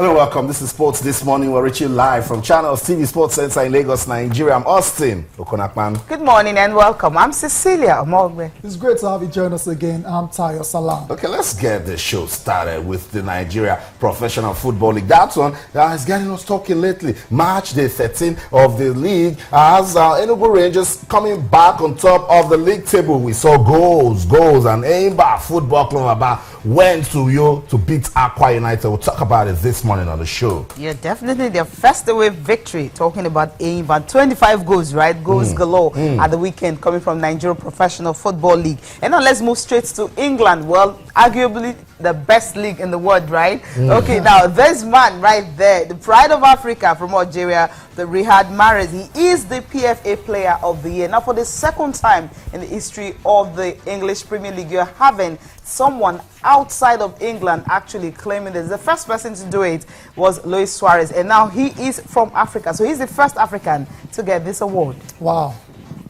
Hello, welcome. This is Sports This Morning. We're reaching live from Channels TV Sports Center in Lagos, Nigeria. I'm Austin Okonakman. Good morning and welcome. I'm Cecilia Omogbe. It's great to have you join us again. I'm Tayo Salam. Okay, let's get the show started with the Nigeria Professional Football League. That one is getting us talking lately. Match day 13 of the league as Enugu Rangers coming back on top of the league table. We saw goals, and Aimba Football Club went to Uyo to beat Aqua United. We'll talk about it this morning on the show. Yeah, definitely their first away victory. Talking about Aimba, 25 goals, right? Goals galore at the weekend coming from Nigeria Professional Football League. And now let's move straight to England. Well, arguably the best league in the world, right? Okay, now this man right there, the pride of Africa from Algeria, the Riyad Mahrez, he is the PFA Player of the Year. Now, for the second time in the history of the English Premier League, you're having someone outside of England actually claiming this. The first person to do it was Luis Suarez, and now he is from Africa. So he's the first African to get this award. Wow.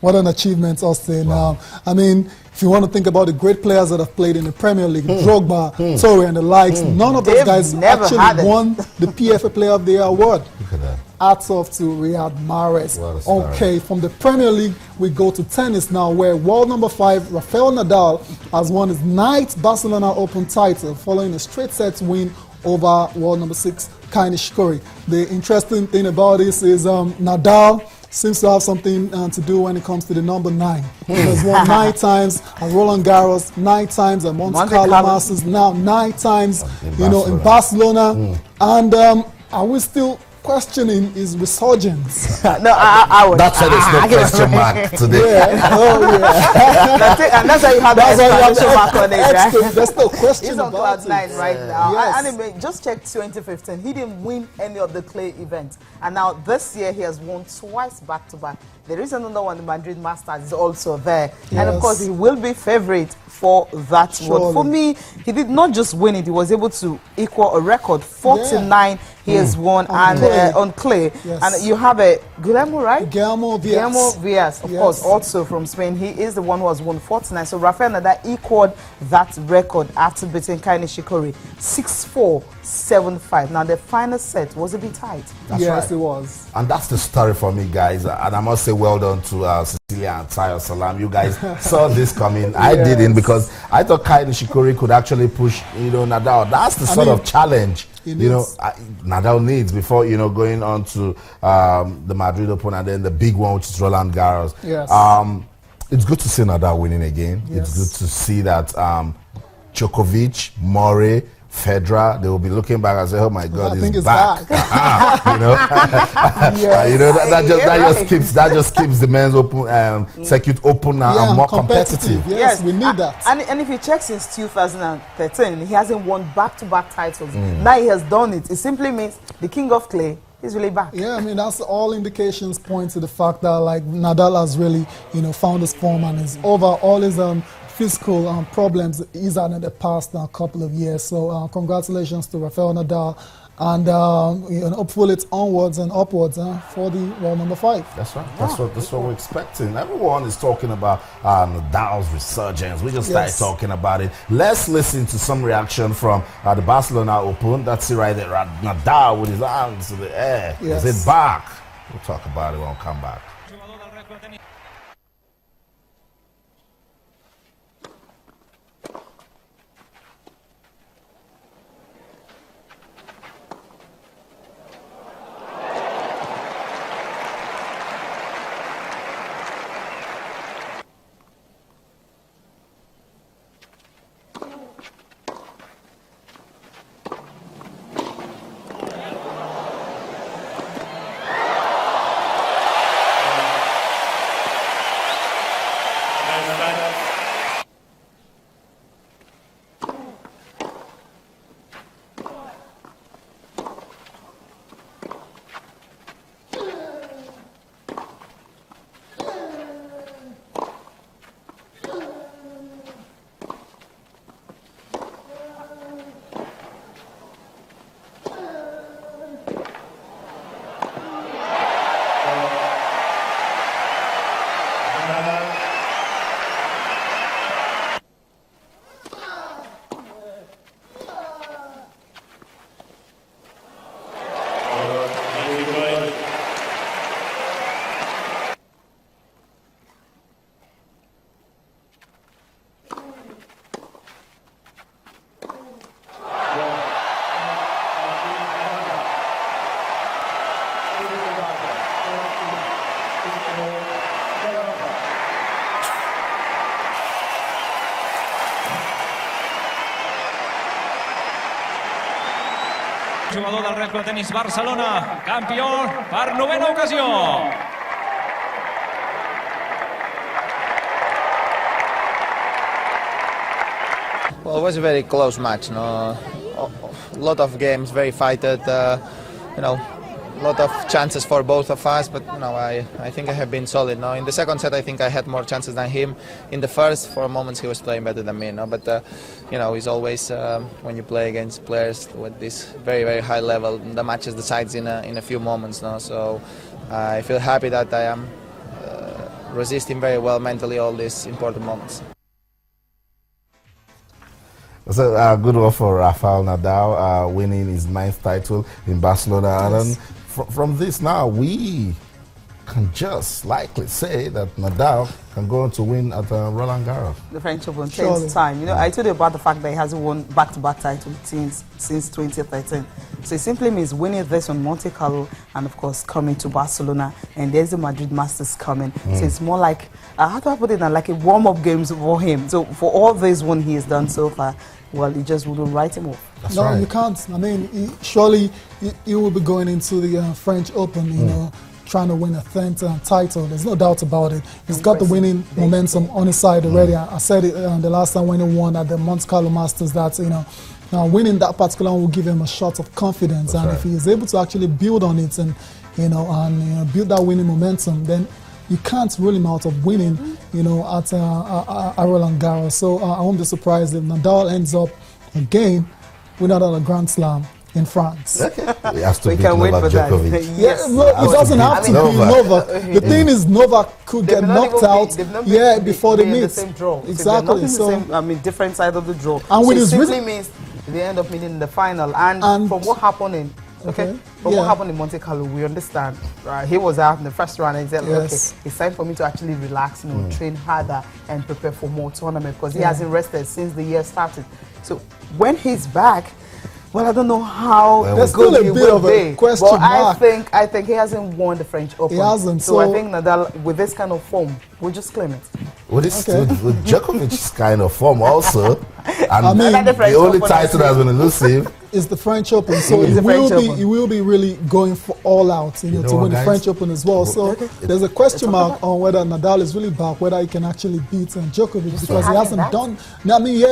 What an achievement, Austin. Wow. I mean, if you want to think about the great players that have played in the Premier League, Drogba, Torre and the likes, none of those guys actually won the PFA Player of the Year award. Look at that. Hats off to Riyad Mahrez. Okay, from the Premier League, we go to tennis now, where world number 5, Rafael Nadal, has won his 9th Barcelona Open title following a straight set win over world number 6, Nishkori. The interesting thing about this is Nadal seems to have something to do when it comes to the number 9. He has won 9 times at Roland Garros, 9 times at Monte Carlo Masters, now 9 times, in Barcelona. And are we still questioning his resurgence? No, I would. That's why there's no question mark today. And that's why you have the exclamation mark on it, right? There's no question He's on about cloud 9 right now. Yes. Anyway, just check 2015. He didn't win any of the clay events. And now this year he has won twice back-to-back. There is another one, the Madrid Masters is also there. Yes. And of course, he will be favorite for that award. For me, he did not just win it, he was able to equal a record. 49 he has won on clay. Yes. And you have a Guillermo, right? Guillermo Vias, of course, also from Spain. He is the one who has won 49. So Rafael Nadal equaled that record after beating Nishkori 6-4, 7-5. Now the final set was a bit tight. That's right. It was. And that's the story for me, guys. And I must say well done to Cecilia and Tayo Salam. You guys saw this coming. I didn't, because I thought Nishkori could actually push, Nadal. That's the sort of challenge Nadal needs before going on to the Madrid Open and then the big one, which is Roland Garros. Yes. It's good to see Nadal winning again. Yes. It's good to see that Djokovic, Murray, Federer, they will be looking back and say, "Oh my God, he's back!" That just keeps the men's open circuit open and more competitive. Yes, we need that. And if you check since 2013, he hasn't won back-to-back titles. Now he has done it. It simply means the king of clay is really back. Yeah, I mean, that's all indications point to the fact that Nadal has really found his form and is over all his physical problems he's had in the past couple of years. So congratulations to Rafael Nadal, and hopefully it's onwards and upwards for the world number 5. That's right. That's what we're expecting. Everyone is talking about Nadal's resurgence. We just started talking about it. Let's listen to some reaction from the Barcelona Open. That's it right there. Nadal with his arms in the air. Yes. Is it back? We'll talk about it when we come back. jugador del Real Club Tenis Barcelona, campió per 9ª ocasió. Well, it was a very close match. No, a lot of games, very fighted. You know, a lot of chances for both of us. But you know, I think I have been solid. No, in the second set, I think I had more chances than him. In the first, for moments, he was playing better than me. No, but you know, it's always when you play against players with this very, very high level, the matches decides in a few moments. No, so I feel happy that I am resisting very well mentally all these important moments. So a good one for Rafael Nadal, winning his 9th title in Barcelona. Yes. And from this now, we can just likely say that Nadal can go on to win at Roland Garros. The French Open, 10th time. You know, I told you about the fact that he hasn't won back-to-back titles since 2013. So it simply means winning this on Monte Carlo and, of course, coming to Barcelona. And there's the Madrid Masters coming. So it's more like, how do I put it now, like a warm-up games for him. So for all this one he has done so far, well, you just wouldn't write him off. That's no, right. you can't. I mean, surely he will be going into the French Open, you know, trying to win a 10th title. There's no doubt about it. He's got the winning momentum on his side already. I said it the last time when he won at the Monte Carlo Masters that, you know, now winning that particular one will give him a shot of confidence. That's and right. if he is able to actually build on it and, build that winning momentum, then you can't rule him out of winning, you know, at Roland Garros. So I won't be surprised if Nadal ends up again with another Grand Slam in France. Okay. He has to We beat can wait Novak for that. Djokovic. Yes. No, it doesn't have to be Novak. The thing is, Novak could get knocked out, before they meet. The same draw. Exactly. So, the same, different side of the draw. And so with it his simply means they end up meeting in the final. And from what happened in what happened in Monte Carlo, we understand. Right? He was out in the first round and he said, okay, it's time for me to actually relax, you know, train harder and prepare for more tournament because he hasn't rested since the year started. So when he's back, well, I don't know how there's still a bit of a question mark. I think he hasn't won the French Open. He hasn't. So I think Nadal, with this kind of form, we'll just claim it. With Djokovic's kind of form also, and I mean, the only title that has been elusive is the French Open. So he will be really going for all out, you know, to win the French Open as well. So there's a question mark on whether Nadal is really back, whether he can actually beat Djokovic because he hasn't done. I mean,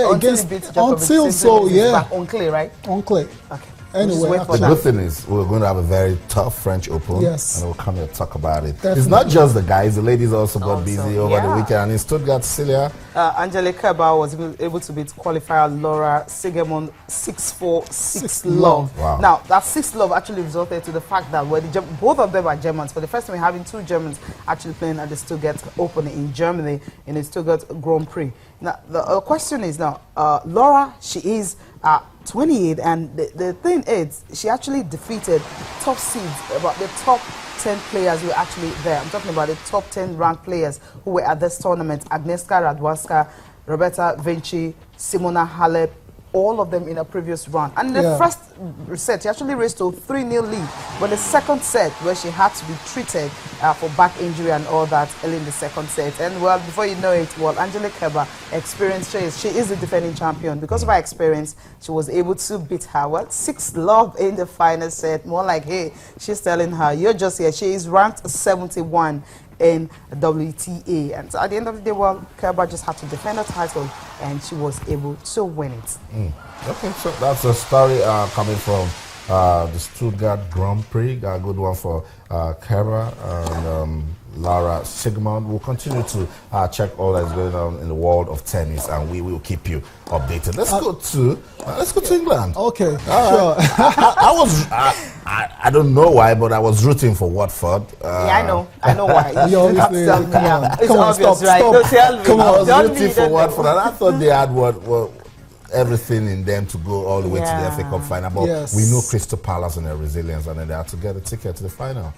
On clay, right? On clay. Okay. Anyway, the good thing is we're going to have a very tough French Open, and we'll come here to talk about it. Definitely. It's not just the guys; the ladies also got busy over the weekend. And in Stuttgart, Celia, Angelique Kerber was able to beat qualifier Laura Sigemund 6-4, 6-love. Wow. Now that 6-love actually resulted to the fact that both of them are Germans. For the first time, we're having two Germans actually playing at the Stuttgart Open in Germany in the Stuttgart Grand Prix. Now the question is now, Laura, she is 28, and the thing is, she actually defeated top seeds. About the top 10 players who were actually there. I'm talking about the top 10 ranked players who were at this tournament: Agnieszka Radwanska, Roberta Vinci, Simona Halep, all of them in a previous round. And the first set, she actually raised to 3-0 lead. But the second set, where she had to be treated for back injury and all that early in the second set. And well, before you know it, well, Angelique Kerber, experience, she is the defending champion. Because of her experience, she was able to beat her. Well, 6-love in the final set. More like, hey, she's telling her, you're just here. She is ranked 71 in WTA, and so at the end of the day, well, Kerber just had to defend her title, and she was able to win it. Okay, so that's a story coming from the Stuttgart Grand Prix. A good one for Kerber and Laura Sigemund. We'll continue to check all that's going on in the world of tennis, and we will keep you updated. Let's go to England. Okay, sure. I don't know why, but I was rooting for Watford. I know why. You obviously, it's come on, obvious, stop. right? No, tell me. Come on, I was rooting for Watford, and I thought they had everything in them to go all the way to the FA Cup final. But we know Crystal Palace and their resilience, and then they had to get a ticket to the final.